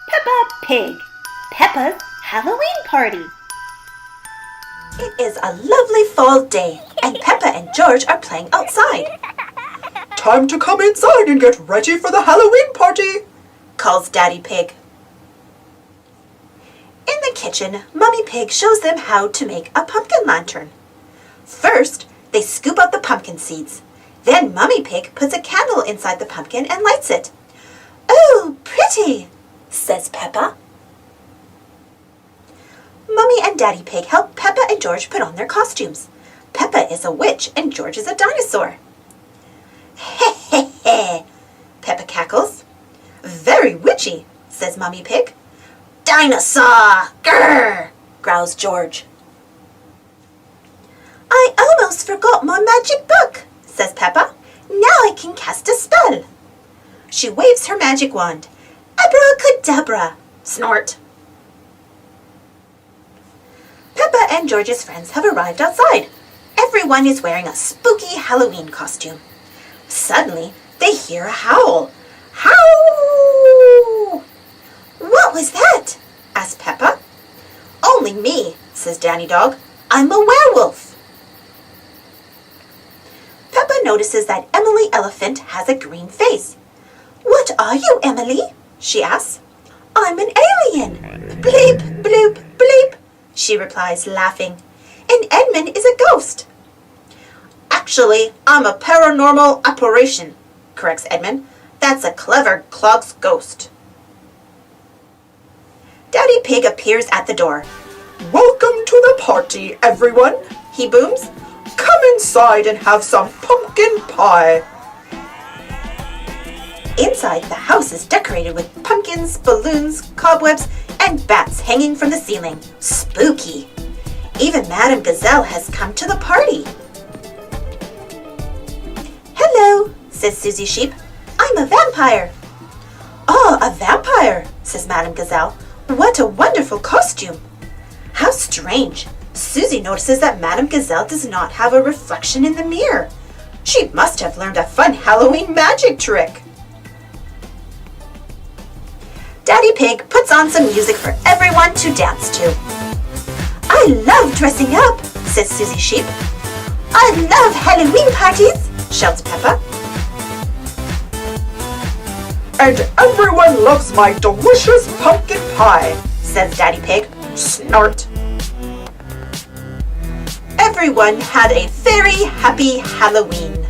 Peppa Pig, Peppa's Halloween Party. It is a lovely fall day, and Peppa and George are playing outside. Time to come inside and get ready for the Halloween party, calls Daddy Pig. In the kitchen, Mummy Pig shows them how to make a pumpkin lantern. First, they scoop out the pumpkin seeds. Then Mummy Pig puts a candle inside the pumpkin and lights it. "Oh, pretty," says Peppa. Mummy and Daddy Pig help Peppa and George put on their costumes. Peppa is a witch and George is a dinosaur. "Heh heh heh," Peppa cackles. "Very witchy," says Mummy Pig. "Dinosaur! Grrr!" growls George. "I almost forgot my magic book," says Peppa. "Now I can cast a spell." She waves her magic wand. "Abracadabra!" Snort. Peppa and George's friends have arrived outside. Everyone is wearing a spooky Halloween costume. Suddenly, they hear a howl. Howl! "What was that?" asks Peppa. "Only me," says Danny Dog. "I'm a werewolf." Peppa notices that Emily Elephant has a green face. "What are you, Emily?" she asks. "I'm an alien. Bleep, bloop, bleep," she replies, laughing. "And Edmund is a ghost." "Actually, I'm a paranormal apparition," corrects Edmund. "That's a clever clog's ghost." Daddy Pig appears at the door. Welcome to the party, everyone, He booms. Come inside and have some pumpkin pie. Inside, the house is decorated with pumpkins, balloons, cobwebs, and bats hanging from the ceiling. Spooky! Even Madame Gazelle has come to the party. "Hello," says Susie Sheep. "I'm a vampire." "Oh, a vampire," says Madame Gazelle. "What a wonderful costume." How strange! Susie notices that Madame Gazelle does not have a reflection in the mirror. She must have learned a fun Halloween magic trick. Daddy Pig puts on some music for everyone to dance to. "I love dressing up," says Susie Sheep. "I love Halloween parties," shouts Peppa. And everyone loves my delicious pumpkin pie, says Daddy Pig. Snort. Everyone had a very happy Halloween.